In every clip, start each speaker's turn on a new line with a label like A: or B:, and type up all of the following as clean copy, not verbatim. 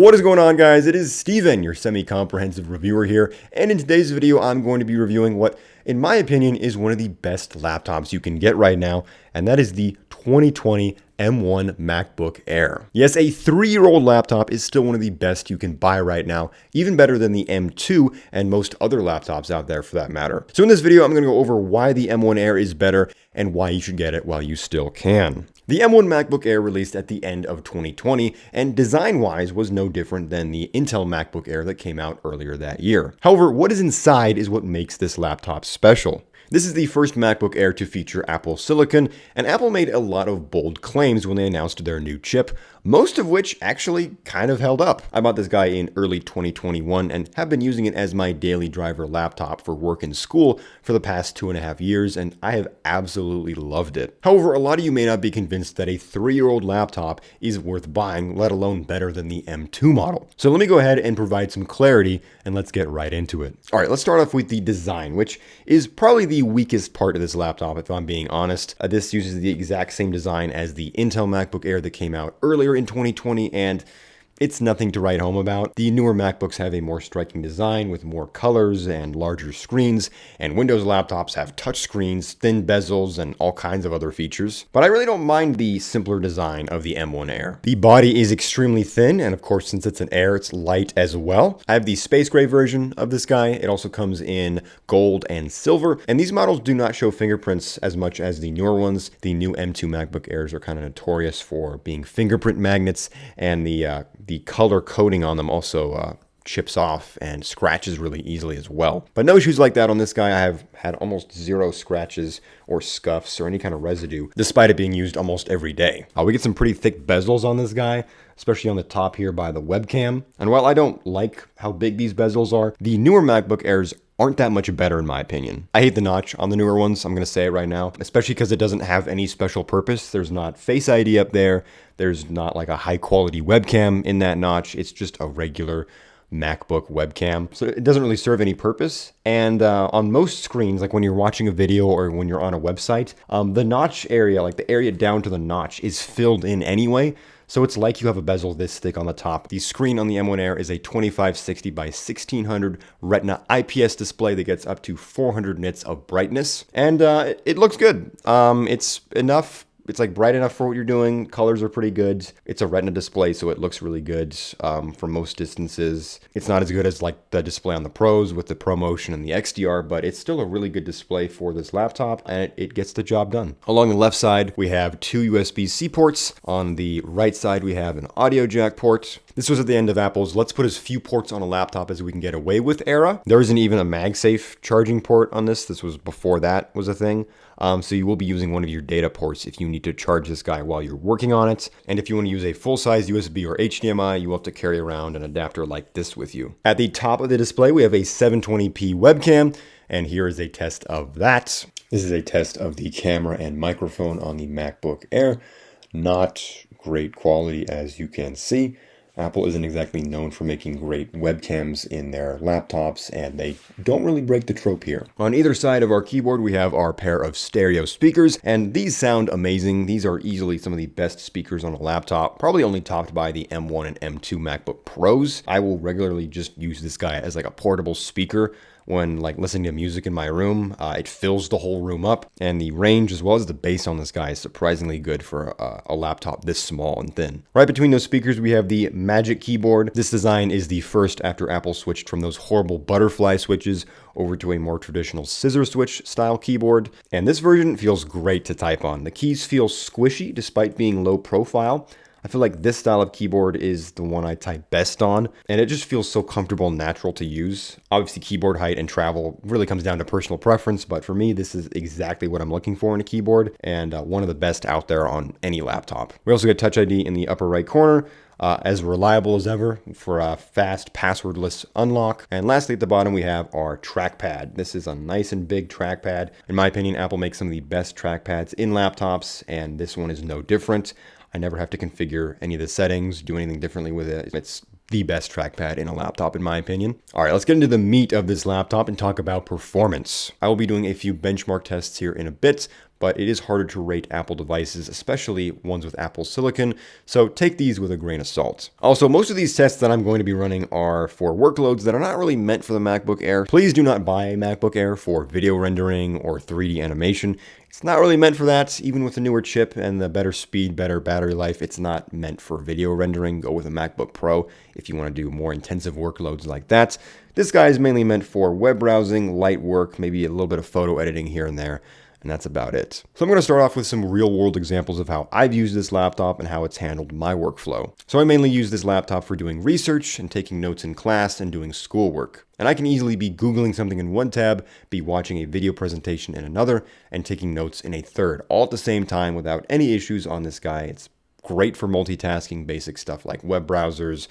A: What is going on, guys? It is Steven, your semi-comprehensive reviewer here, and in today's video I'm going to be reviewing what, in my opinion, is one of the best laptops you can get right now, and that is the 2020 M1 MacBook Air. Yes, a 3-year-old laptop is still one of the best you can buy right now, even better than the M2 and most other laptops out there for that matter. So in this video, I'm going to go over why the M1 Air is better and why you should get it while you still can. The M1 MacBook Air released at the end of 2020, and design-wise was no different than the Intel MacBook Air that came out earlier that year. However, what is inside is what makes this laptop special. This is the first MacBook Air to feature Apple Silicon, and Apple made a lot of bold claims when they announced their new chip, most of which actually kind of held up. I bought this guy in early 2021 and have been using it as my daily driver laptop for work and school for the past 2.5 years, and I have absolutely loved it. However, a lot of you may not be convinced that a 3-year-old laptop is worth buying, let alone better than the M2 model. So let me go ahead and provide some clarity, and let's get right into it. All right, let's start off with the design, which is probably the weakest part of this laptop, if I'm being honest. This uses the exact same design as the Intel MacBook Air that came out earlier in 2020, and it's nothing to write home about. The newer MacBooks have a more striking design with more colors and larger screens, and Windows laptops have touch screens, thin bezels, and all kinds of other features. But I really don't mind the simpler design of the M1 Air. The body is extremely thin, and of course, since it's an Air, it's light as well. I have the space gray version of this guy. It also comes in gold and silver, and these models do not show fingerprints as much as the newer ones. The new M2 MacBook Airs are kind of notorious for being fingerprint magnets, and the color coating on them also chips off and scratches really easily as well. But no issues like that on this guy. I have had almost zero scratches or scuffs or any kind of residue, despite it being used almost every day. We get some pretty thick bezels on this guy, especially on the top here by the webcam. And while I don't like how big these bezels are, the newer MacBook Airs aren't that much better in my opinion. I hate the notch on the newer ones, I'm gonna say it right now, especially because it doesn't have any special purpose. There's not Face ID up there. There's not like a high quality webcam in that notch. It's just a regular MacBook webcam. So it doesn't really serve any purpose. And on most screens, like when you're watching a video or when you're on a website, the notch area, like the area down to the notch, is filled in anyway. So it's like you have a bezel this thick on the top. The screen on the M1 Air is a 2560 by 1600 Retina IPS display that gets up to 400 nits of brightness. And it looks good. It's enough. It's like bright enough for what you're doing. Colors are pretty good. It's a Retina display, so it looks really good for most distances. It's not as good as like the display on the Pros with the ProMotion and the XDR, but it's still a really good display for this laptop, and it gets the job done. Along the left side, we have 2 USB-C ports. On the right side, we have an audio jack port. This was at the end of Apple's let's put as few ports on a laptop as we can get away with era. There isn't even a MagSafe charging port on this. This was before that was a thing. So you will be using one of your data ports if you need to charge this guy while you're working on it. And if you want to use a full-size USB or HDMI, you will have to carry around an adapter like this with you. At the top of the display, we have a 720p webcam, and here is a test of that. This is a test of the camera and microphone on the MacBook Air. Not great quality, as you can see. Apple isn't exactly known for making great webcams in their laptops, and they don't really break the trope here. On either side of our keyboard, we have our pair of stereo speakers, and these sound amazing. These are easily some of the best speakers on a laptop, probably only topped by the M1 and M2 MacBook Pros. I will regularly just use this guy as like a portable speaker when like listening to music in my room. It fills the whole room up, and the range as well as the bass on this guy is surprisingly good for a laptop this small and thin. Right between those speakers, we have the Magic Keyboard. This design is the first after Apple switched from those horrible butterfly switches over to a more traditional scissor switch style keyboard. And this version feels great to type on. The keys feel squishy despite being low profile. I feel like this style of keyboard is the one I type best on, and it just feels so comfortable and natural to use. Obviously, keyboard height and travel really comes down to personal preference, but for me, this is exactly what I'm looking for in a keyboard, and one of the best out there on any laptop. We also get Touch ID in the upper right corner, as reliable as ever for a fast passwordless unlock. And lastly, at the bottom, we have our trackpad. This is a nice and big trackpad. In my opinion, Apple makes some of the best trackpads in laptops, and this one is no different. I never have to configure any of the settings, do anything differently with it. It's the best trackpad in a laptop, in my opinion. All right, let's get into the meat of this laptop and talk about performance. I will be doing a few benchmark tests here in a bit, but it is harder to rate Apple devices, especially ones with Apple Silicon, so take these with a grain of salt. Also, most of these tests that I'm going to be running are for workloads that are not really meant for the MacBook Air. Please do not buy a MacBook Air for video rendering or 3D animation. It's not really meant for that. Even with the newer chip and the better speed, better battery life, it's not meant for video rendering. Go with a MacBook Pro if you want to do more intensive workloads like that. This guy is mainly meant for web browsing, light work, maybe a little bit of photo editing here and there. And that's about it. So I'm going to start off with some real world examples of how I've used this laptop and how it's handled my workflow. So I mainly use this laptop for doing research and taking notes in class and doing schoolwork. And I can easily be Googling something in one tab, be watching a video presentation in another, and taking notes in a third, all at the same time without any issues on this guy. It's great for multitasking, basic stuff like web browsers,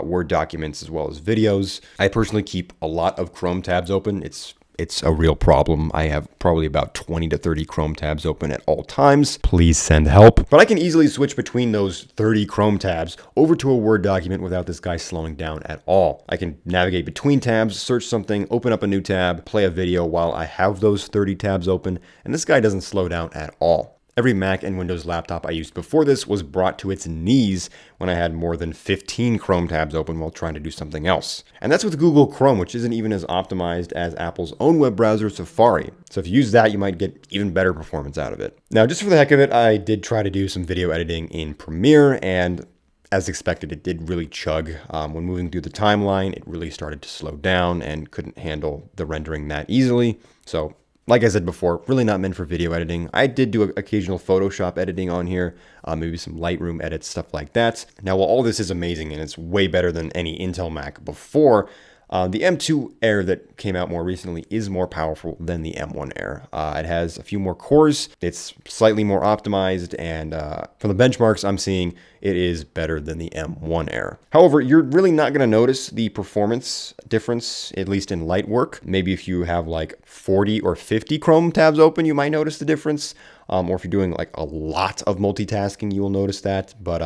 A: Word documents, as well as videos. I personally keep a lot of Chrome tabs open. It's a real problem. I have probably about 20 to 30 Chrome tabs open at all times. Please send help. But I can easily switch between those 30 Chrome tabs over to a Word document without this guy slowing down at all. I can navigate between tabs, search something, open up a new tab, play a video while I have those 30 tabs open, and this guy doesn't slow down at all. Every Mac and Windows laptop I used before this was brought to its knees when I had more than 15 Chrome tabs open while trying to do something else. And that's with Google Chrome, which isn't even as optimized as Apple's own web browser, Safari. So if you use that, you might get even better performance out of it. Now, just for the heck of it, I did try to do some video editing in Premiere, and as expected, it did really chug. When moving through the timeline, it really started to slow down and couldn't handle the rendering that easily. So like I said before, really not meant for video editing. I did do occasional Photoshop editing on here, maybe some Lightroom edits, stuff like that. Now, while all this is amazing and it's way better than any Intel Mac before, the M2 Air that came out more recently is more powerful than the M1 Air. It has a few more cores, it's slightly more optimized, and from the benchmarks I'm seeing, it is better than the M1 Air. However, you're really not going to notice the performance difference, at least in light work. Maybe if you have like 40 or 50 Chrome tabs open, you might notice the difference. Or if you're doing like a lot of multitasking, you will notice that. But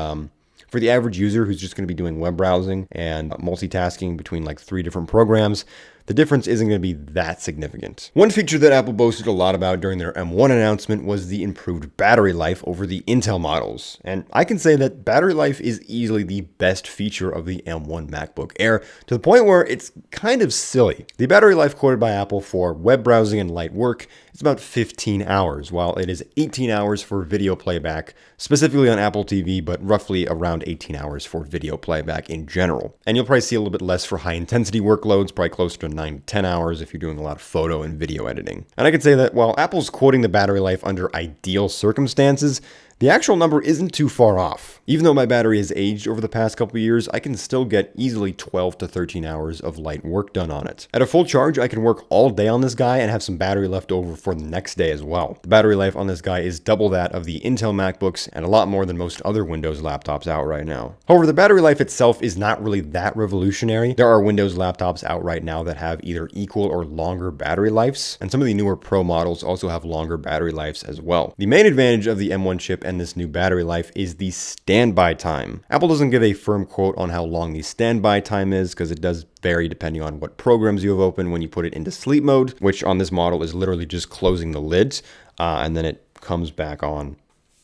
A: for the average user who's just going to be doing web browsing and multitasking between like 3 different programs, the difference isn't going to be that significant. One feature that Apple boasted a lot about during their M1 announcement was the improved battery life over the Intel models. And I can say that battery life is easily the best feature of the M1 MacBook Air, to the point where it's kind of silly. The battery life quoted by Apple for web browsing and light work is about 15 hours, while it is 18 hours for video playback, specifically on Apple TV, but roughly around 18 hours for video playback in general. And you'll probably see a little bit less for high intensity workloads, probably closer to 9 to 10 hours if you're doing a lot of photo and video editing. And I can say that while Apple's quoting the battery life under ideal circumstances, the actual number isn't too far off. Even though my battery has aged over the past couple of years, I can still get easily 12 to 13 hours of light work done on it. At a full charge, I can work all day on this guy and have some battery left over for the next day as well. The battery life on this guy is double that of the Intel MacBooks and a lot more than most other Windows laptops out right now. However, the battery life itself is not really that revolutionary. There are Windows laptops out right now that have either equal or longer battery lives, and some of the newer Pro models also have longer battery lives as well. The main advantage of the M1 chip and this new battery life is the standby time. Apple doesn't give a firm quote on how long the standby time is because it does vary depending on what programs you have open when you put it into sleep mode, which on this model is literally just closing the lid and then it comes back on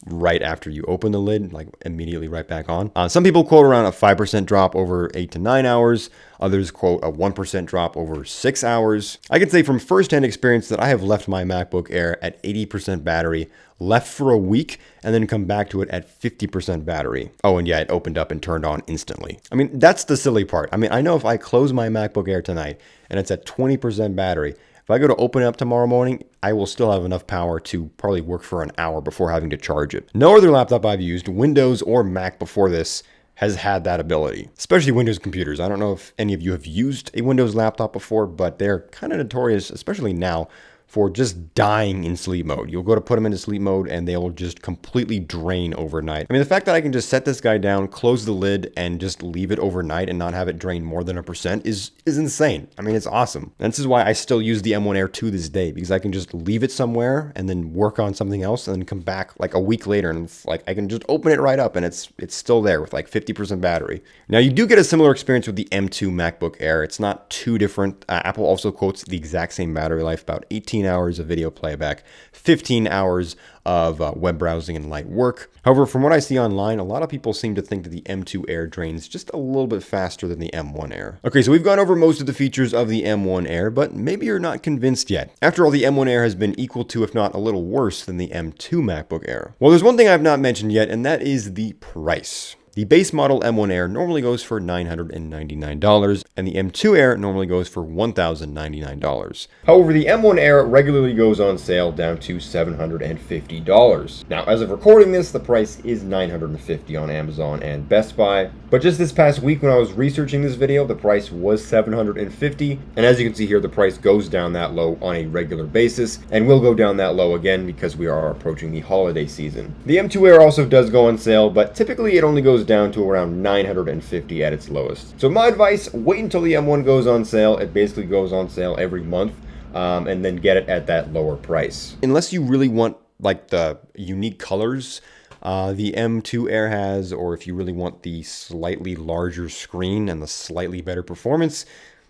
A: right after you open the lid, like immediately right back on. Some people quote around a 5% drop over 8 to 9 hours. Others quote a 1% drop over 6 hours. I can say from firsthand experience that I have left my MacBook Air at 80% battery, left for a week, and then come back to it at 50% battery. Oh, and yeah, it opened up and turned on instantly. I mean, that's the silly part. I mean, I know if I close my MacBook Air tonight and it's at 20% battery, if I go to open it up tomorrow morning, I will still have enough power to probably work for an hour before having to charge it. No other laptop I've used, Windows or Mac before this, has had that ability, especially Windows computers. I don't know if any of you have used a Windows laptop before, but they're kind of notorious, especially now, for just dying in sleep mode. You'll go to put them into sleep mode and they'll just completely drain overnight. I mean, the fact that I can just set this guy down, close the lid, and just leave it overnight and not have it drain more than 1% is insane. I mean, it's awesome. And this is why I still use the M1 Air to this day, because I can just leave it somewhere and then work on something else and then come back like a week later and it's like I can just open it right up and it's still there with like 50% battery. Now, you do get a similar experience with the M2 MacBook Air. It's not too different. Apple also quotes the exact same battery life, about 18 15 hours of video playback, 15 hours of web browsing and light work. However, from what I see online, a lot of people seem to think that the M2 Air drains just a little bit faster than the M1 Air. Okay, so we've gone over most of the features of the M1 Air, but maybe you're not convinced yet. After all, the M1 Air has been equal to, if not a little worse than the M2 MacBook Air. Well, there's one thing I've not mentioned yet, and that is the price. The base model M1 Air normally goes for $999, and the M2 Air normally goes for $1,099. However, the M1 Air regularly goes on sale down to $750. Now, as of recording this, the price is $950 on Amazon and Best Buy. But just this past week when I was researching this video, the price was $750. And as you can see here, the price goes down that low on a regular basis and will go down that low again because we are approaching the holiday season. The M2 Air also does go on sale, but typically it only goes down to around $950 at its lowest. So my advice, wait until the M1 goes on sale. It basically goes on sale every month, and then get it at that lower price. Unless you really want like the unique colors the M2 Air has, or if you really want the slightly larger screen and the slightly better performance,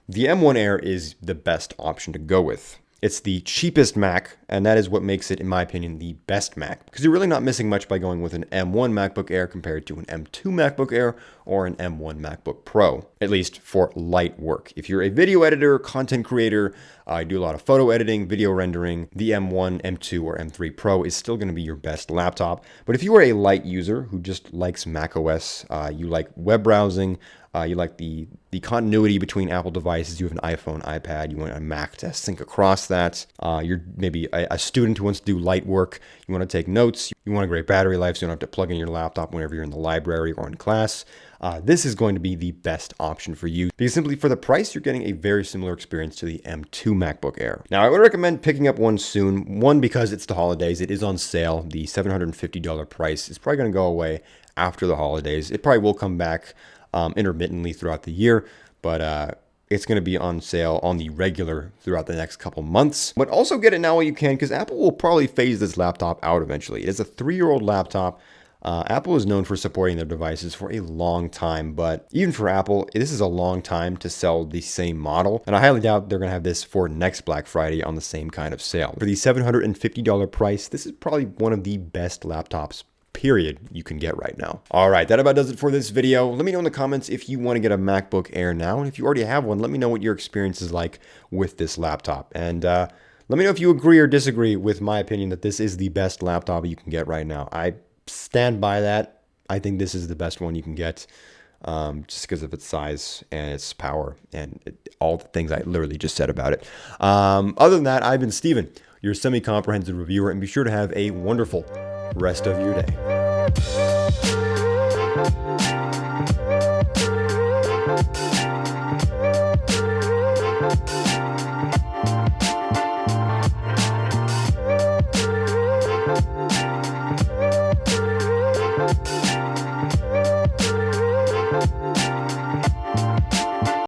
A: the M1 Air is the best option to go with. It's the cheapest Mac, and that is what makes it, in my opinion, the best Mac. Because you're really not missing much by going with an M1 MacBook Air compared to an M2 MacBook Air or an M1 MacBook Pro, at least for light work. If you're a video editor, content creator, you do a lot of photo editing, video rendering, the M1, M2, or M3 Pro is still going to be your best laptop. But if you are a light user who just likes macOS, you like web browsing, you like the continuity between Apple devices, you have an iPhone, iPad, you want a Mac to sync across that, you're maybe a student who wants to do light work, you want to take notes, you want a great battery life so you don't have to plug in your laptop whenever you're in the library or in class, this is going to be the best option for you because simply for the price, you're getting a very similar experience to the M2 MacBook Air. Now, I would recommend picking up one soon. One, because it's the holidays. It is on sale. The $750 price is probably going to go away after the holidays. It probably will come back intermittently throughout the year, but it's going to be on sale on the regular throughout the next couple months. But also get it now while you can, because Apple will probably phase this laptop out eventually. It is a 3-year-old laptop. Apple is known for supporting their devices for a long time, but even for Apple, this is a long time to sell the same model, and I highly doubt they're going to have this for next Black Friday on the same kind of sale. For the $750 price, this is probably one of the best laptops period you can get right now. All right, that about does it for this video. Let me know in the comments if you want to get a MacBook Air now, and if you already have one, let me know what your experience is like with this laptop. And let me know if you agree or disagree with my opinion that this is the best laptop you can get right now. I stand by that. I think this is the best one you can get, just because of its size and its power and all the things I literally just said about it. Other than that, I've been Steven, your semi-comprehensive reviewer, and be sure to have a wonderful rest of your day.